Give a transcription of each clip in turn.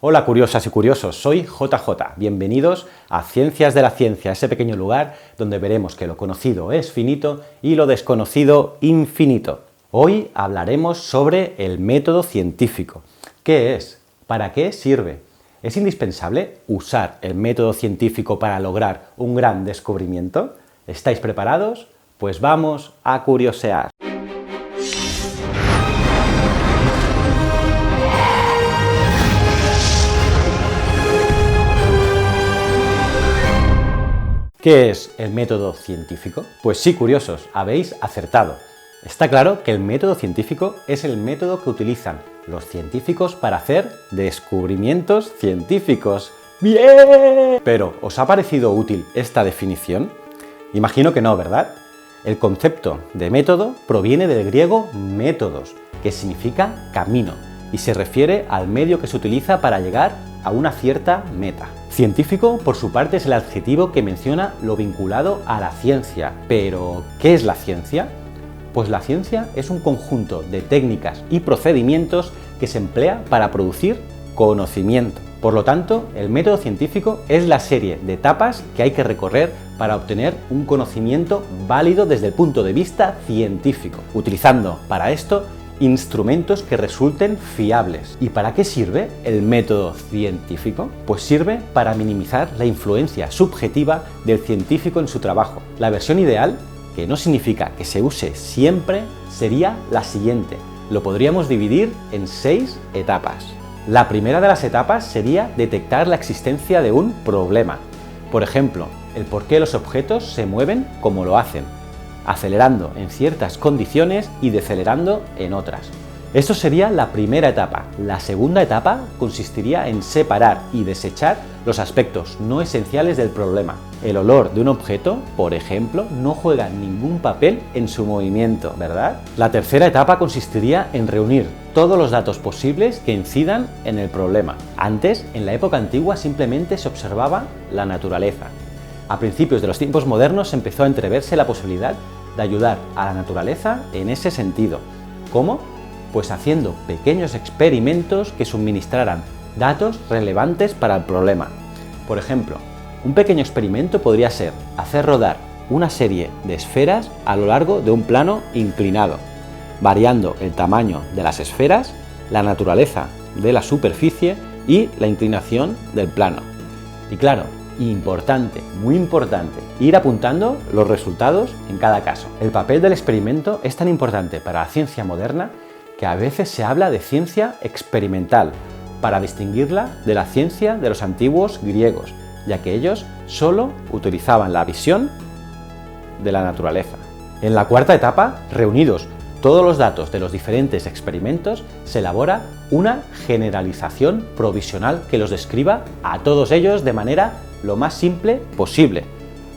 Hola curiosas y curiosos, soy JJ. Bienvenidos a Ciencias de la Ciencia, ese pequeño lugar donde veremos que lo conocido es finito y lo desconocido infinito. Hoy hablaremos sobre el método científico. ¿Qué es? ¿Para qué sirve? ¿Es indispensable usar el método científico para lograr un gran descubrimiento? ¿Estáis preparados? Pues vamos a curiosear. ¿Qué es el método científico? Pues sí, curiosos, habéis acertado. Está claro que el método científico es el método que utilizan los científicos para hacer descubrimientos científicos. ¡Bien! Pero, ¿os ha parecido útil esta definición? Imagino que no, ¿verdad? El concepto de método proviene del griego métodos, que significa camino, y se refiere al medio que se utiliza para llegar a una cierta meta. Científico, por su parte, es el adjetivo que menciona lo vinculado a la ciencia. Pero, ¿qué es la ciencia? Pues la ciencia es un conjunto de técnicas y procedimientos que se emplea para producir conocimiento. Por lo tanto, el método científico es la serie de etapas que hay que recorrer para obtener un conocimiento válido desde el punto de vista científico, utilizando para esto instrumentos que resulten fiables. ¿Y para qué sirve el método científico? Pues sirve para minimizar la influencia subjetiva del científico en su trabajo. La versión ideal, que no significa que se use siempre, sería la siguiente. Lo podríamos dividir en 6 etapas. La primera de las etapas sería detectar la existencia de un problema. Por ejemplo, el por qué los objetos se mueven como lo hacen, acelerando en ciertas condiciones y decelerando en otras. Esto sería la primera etapa. La segunda etapa consistiría en separar y desechar los aspectos no esenciales del problema. El olor de un objeto, por ejemplo, no juega ningún papel en su movimiento, ¿verdad? La tercera etapa consistiría en reunir todos los datos posibles que incidan en el problema. Antes, en la época antigua, simplemente se observaba la naturaleza. A principios de los tiempos modernos empezó a entreverse la posibilidad de ayudar a la naturaleza en ese sentido. ¿Cómo? Pues haciendo pequeños experimentos que suministraran datos relevantes para el problema. Por ejemplo, un pequeño experimento podría ser hacer rodar una serie de esferas a lo largo de un plano inclinado, variando el tamaño de las esferas, la naturaleza de la superficie y la inclinación del plano. Y claro, importante, muy importante, ir apuntando los resultados en cada caso. El papel del experimento es tan importante para la ciencia moderna que a veces se habla de ciencia experimental, para distinguirla de la ciencia de los antiguos griegos, ya que ellos solo utilizaban la visión de la naturaleza. En la cuarta etapa, reunidos todos los datos de los diferentes experimentos, se elabora una generalización provisional que los describa a todos ellos de manera lo más simple posible.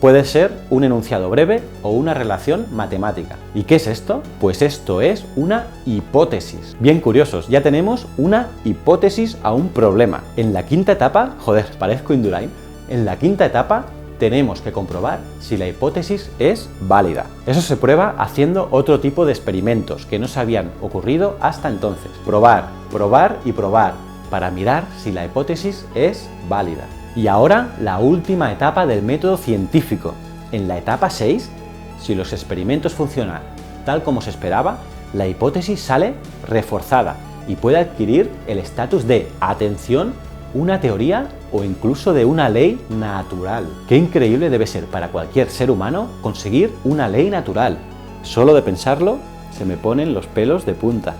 Puede ser un enunciado breve o una relación matemática. ¿Y qué es esto? Pues esto es una hipótesis. Bien curiosos, ya tenemos una hipótesis a un problema. En la quinta etapa, parezco Indurain, en la quinta etapa tenemos que comprobar si la hipótesis es válida. Eso se prueba haciendo otro tipo de experimentos que no se habían ocurrido hasta entonces. Probar, probar y probar para mirar si la hipótesis es válida. Y ahora la última etapa del método científico. En la etapa 6, si los experimentos funcionan tal como se esperaba, la hipótesis sale reforzada y puede adquirir el estatus de, atención, una teoría o incluso de una ley natural. Qué increíble debe ser para cualquier ser humano conseguir una ley natural. Solo de pensarlo se me ponen los pelos de punta.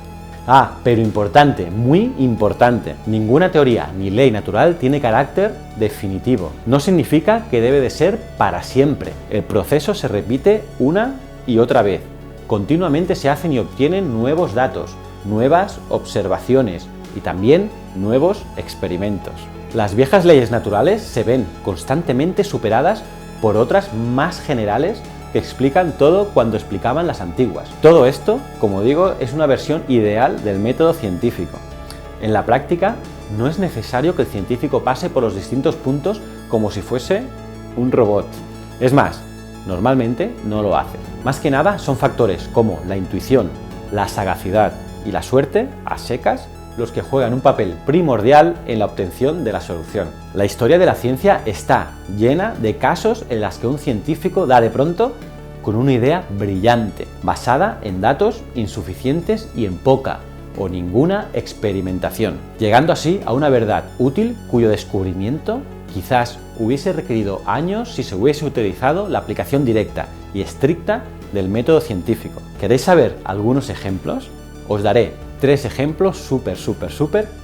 Ah, pero importante, muy importante, ninguna teoría ni ley natural tiene carácter definitivo. No significa que debe de ser para siempre. El proceso se repite una y otra vez. Continuamente se hacen y obtienen nuevos datos, nuevas observaciones y también nuevos experimentos. Las viejas leyes naturales se ven constantemente superadas por otras más generales que explican todo cuando explicaban las antiguas. Todo esto, como digo, es una versión ideal del método científico. En la práctica, no es necesario que el científico pase por los distintos puntos como si fuese un robot. Es más, normalmente no lo hace. Más que nada son factores como la intuición, la sagacidad y la suerte, a secas, los que juegan un papel primordial en la obtención de la solución. La historia de la ciencia está llena de casos en los que un científico da de pronto con una idea brillante, basada en datos insuficientes y en poca o ninguna experimentación, llegando así a una verdad útil cuyo descubrimiento quizás hubiese requerido años si se hubiese utilizado la aplicación directa y estricta del método científico. ¿Queréis saber algunos ejemplos? Os daré 3 ejemplos súper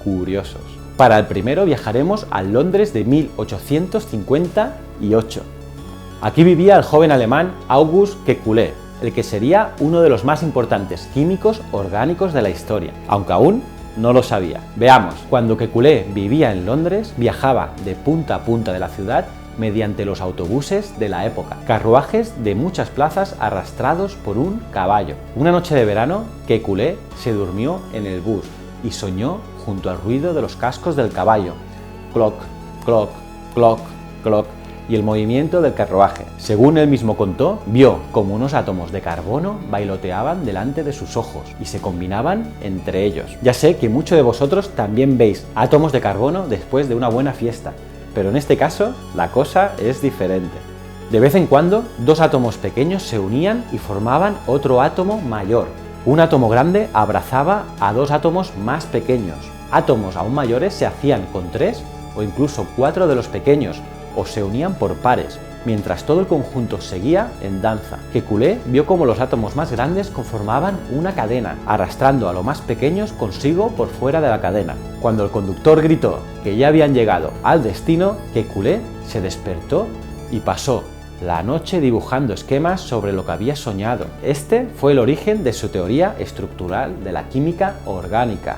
curiosos. Para el primero viajaremos a Londres de 1858. Aquí vivía el joven alemán August Kekulé, el que sería uno de los más importantes químicos orgánicos de la historia, aunque aún no lo sabía. Veamos, cuando Kekulé vivía en Londres, viajaba de punta a punta de la ciudad mediante los autobuses de la época, carruajes de muchas plazas arrastrados por un caballo. Una noche de verano, Kekulé se durmió en el bus y soñó junto al ruido de los cascos del caballo, cloc, cloc, cloc, cloc, y el movimiento del carruaje. Según él mismo contó, vio como unos átomos de carbono bailoteaban delante de sus ojos y se combinaban entre ellos. Ya sé que muchos de vosotros también veis átomos de carbono después de una buena fiesta, pero en este caso la cosa es diferente. De vez en cuando, 2 átomos pequeños se unían y formaban otro átomo mayor. Un átomo grande abrazaba a 2 átomos más pequeños. Átomos aún mayores se hacían con 3 o incluso 4 de los pequeños, o se unían por pares, mientras todo el conjunto seguía en danza. Kekulé vio cómo los átomos más grandes conformaban una cadena, arrastrando a los más pequeños consigo por fuera de la cadena. Cuando el conductor gritó que ya habían llegado al destino, Kekulé se despertó y pasó la noche dibujando esquemas sobre lo que había soñado. Este fue el origen de su teoría estructural de la química orgánica.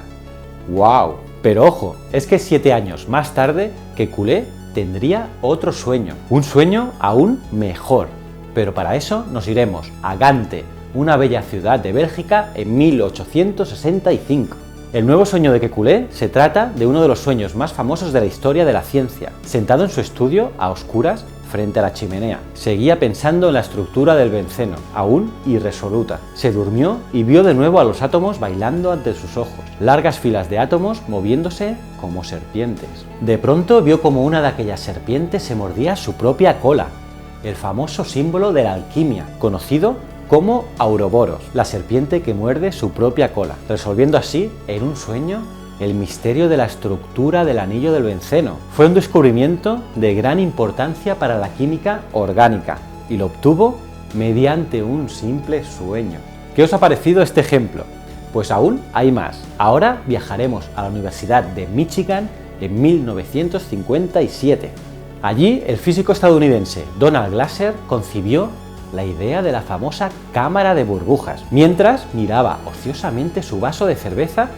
¡Wow! Pero ojo, es que 7 años más tarde, Kekulé tendría otro sueño, un sueño aún mejor, pero para eso nos iremos a Gante, una bella ciudad de Bélgica, en 1865. El nuevo sueño de Kekulé se trata de uno de los sueños más famosos de la historia de la ciencia. Sentado en su estudio, a oscuras, frente a la chimenea, seguía pensando en la estructura del benceno, aún irresoluta. Se durmió y vio de nuevo a los átomos bailando ante sus ojos, largas filas de átomos moviéndose como serpientes. De pronto vio como una de aquellas serpientes se mordía su propia cola, el famoso símbolo de la alquimia, conocido como Ouroboros, la serpiente que muerde su propia cola, resolviendo así, en un sueño, el misterio de la estructura del anillo del benceno. Fue un descubrimiento de gran importancia para la química orgánica y lo obtuvo mediante un simple sueño. ¿Qué os ha parecido este ejemplo? Pues aún hay más. Ahora viajaremos a la Universidad de Michigan en 1957. Allí, el físico estadounidense Donald Glaser concibió la idea de la famosa cámara de burbujas, mientras miraba ociosamente su vaso de cerveza,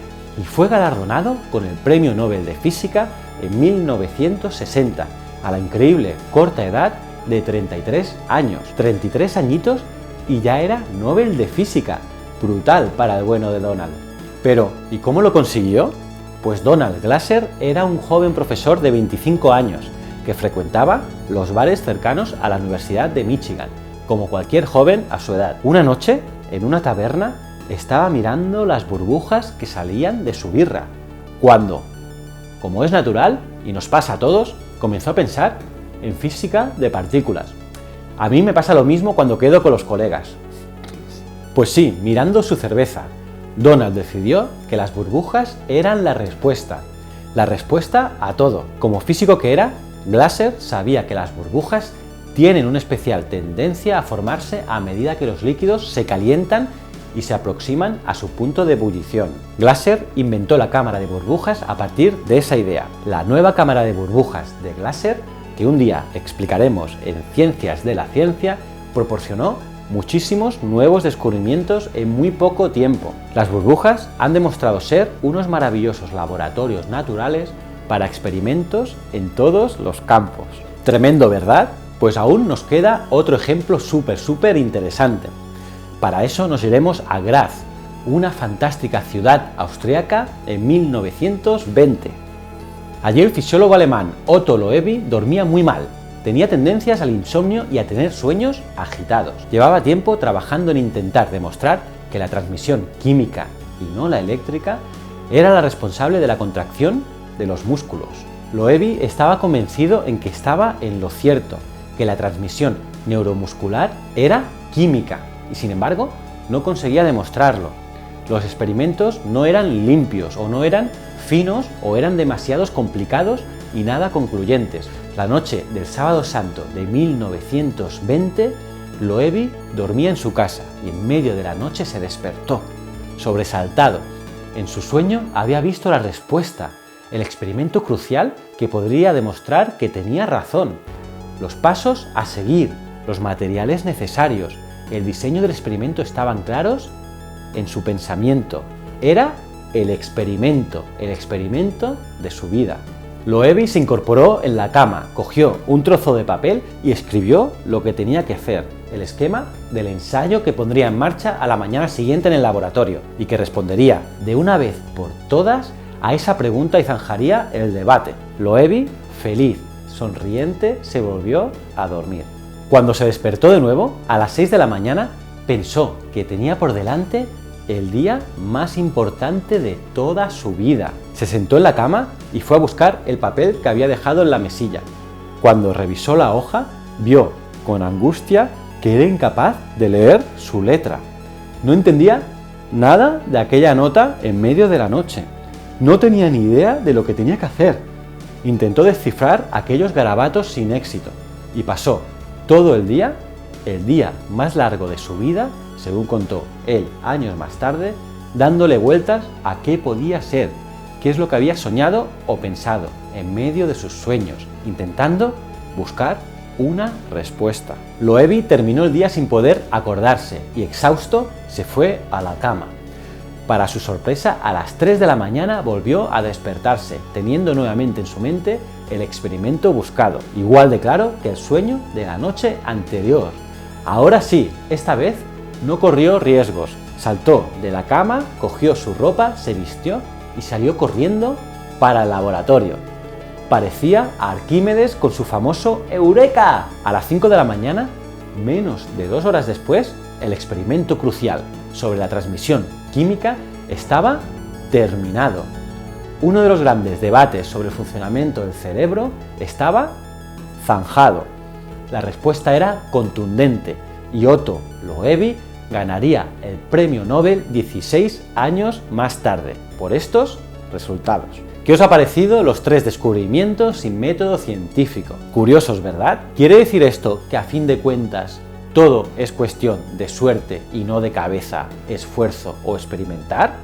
y fue galardonado con el Premio Nobel de Física en 1960, a la increíble corta edad de 33 años. 33 añitos y ya era Nobel de Física. Brutal para el bueno de Donald. Pero, ¿y cómo lo consiguió? Pues Donald Glaser era un joven profesor de 25 años que frecuentaba los bares cercanos a la Universidad de Michigan, como cualquier joven a su edad. Una noche, en una taberna, estaba mirando las burbujas que salían de su birra, cuando, como es natural y nos pasa a todos, comenzó a pensar en física de partículas. A mí me pasa lo mismo cuando quedo con los colegas. Pues sí, mirando su cerveza, Donald decidió que las burbujas eran la respuesta a todo. Como físico que era, Glaser sabía que las burbujas tienen una especial tendencia a formarse a medida que los líquidos se calientan y se aproximan a su punto de ebullición. Glaser inventó la cámara de burbujas a partir de esa idea. La nueva cámara de burbujas de Glaser, que un día explicaremos en Ciencias de la Ciencia, proporcionó muchísimos nuevos descubrimientos en muy poco tiempo. Las burbujas han demostrado ser unos maravillosos laboratorios naturales para experimentos en todos los campos. Tremendo, ¿verdad? Pues aún nos queda otro ejemplo súper interesante. Para eso nos iremos a Graz, una fantástica ciudad austriaca en 1920. Allí el fisiólogo alemán Otto Loewi dormía muy mal, tenía tendencias al insomnio y a tener sueños agitados. Llevaba tiempo trabajando en intentar demostrar que la transmisión química y no la eléctrica Era la responsable de la contracción de los músculos. Loewi estaba convencido en que estaba en lo cierto, que la transmisión neuromuscular era química, y sin embargo no conseguía demostrarlo. Los experimentos no eran limpios, o no eran finos, o eran demasiados complicados y nada concluyentes. La noche del Sábado Santo de 1920, Loewi dormía en su casa y en medio de la noche se despertó, sobresaltado. En su sueño había visto la respuesta, el experimento crucial que podría demostrar que tenía razón, los pasos a seguir, los materiales necesarios, el diseño del experimento estaban claros en su pensamiento. Era el experimento de su vida. Loewi se incorporó en la cama, cogió un trozo de papel y escribió lo que tenía que hacer, el esquema del ensayo que pondría en marcha a la mañana siguiente en el laboratorio y que respondería de una vez por todas a esa pregunta y zanjaría el debate. Loewi, feliz, sonriente, se volvió a dormir. Cuando se despertó de nuevo, a las 6 de la mañana, pensó que tenía por delante el día más importante de toda su vida. Se sentó en la cama y fue a buscar el papel que había dejado en la mesilla. Cuando revisó la hoja, vio con angustia que era incapaz de leer su letra. No entendía nada de aquella nota en medio de la noche. No tenía ni idea de lo que tenía que hacer. Intentó descifrar aquellos garabatos sin éxito y pasó todo el día más largo de su vida, según contó él años más tarde, dándole vueltas a qué podía ser, qué es lo que había soñado o pensado en medio de sus sueños, intentando buscar una respuesta. Loewi terminó el día sin poder acordarse y exhausto se fue a la cama. Para su sorpresa, a las 3 de la mañana volvió a despertarse, teniendo nuevamente en su mente el experimento buscado, igual de claro que el sueño de la noche anterior. Ahora sí, esta vez no corrió riesgos. Saltó de la cama, cogió su ropa, se vistió y salió corriendo para el laboratorio. Parecía a Arquímedes con su famoso ¡Eureka! A las 5 de la mañana, menos de 2 horas después, el experimento crucial sobre la transmisión química estaba terminado. Uno de los grandes debates sobre el funcionamiento del cerebro estaba zanjado. La respuesta era contundente y Otto Loewi ganaría el premio Nobel 16 años más tarde por estos resultados. ¿Qué os ha parecido los 3 descubrimientos sin método científico? Curiosos, ¿verdad? ¿Quiere decir esto que a fin de cuentas todo es cuestión de suerte y no de cabeza, esfuerzo o experimentar?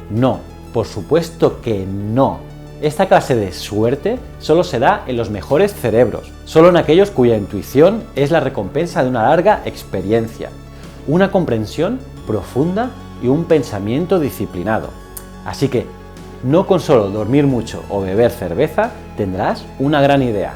No, por supuesto que no. Esta clase de suerte solo se da en los mejores cerebros, solo en aquellos cuya intuición es la recompensa de una larga experiencia, una comprensión profunda y un pensamiento disciplinado. Así que, no con solo dormir mucho o beber cerveza tendrás una gran idea.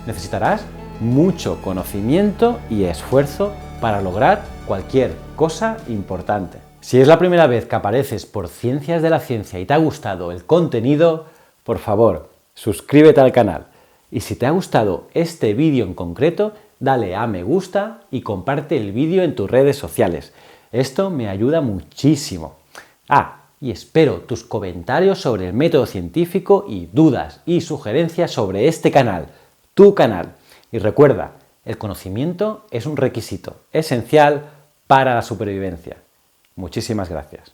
Necesitarás mucho conocimiento y esfuerzo para lograr cualquier cosa importante. Si es la primera vez que apareces por Ciencias de la Ciencia y te ha gustado el contenido, por favor, suscríbete al canal. Y si te ha gustado este vídeo en concreto, dale a me gusta y comparte el vídeo en tus redes sociales. Esto me ayuda muchísimo. Y espero tus comentarios sobre el método científico y dudas y sugerencias sobre este canal, tu canal. Y recuerda, el conocimiento es un requisito esencial para la supervivencia. Muchísimas gracias.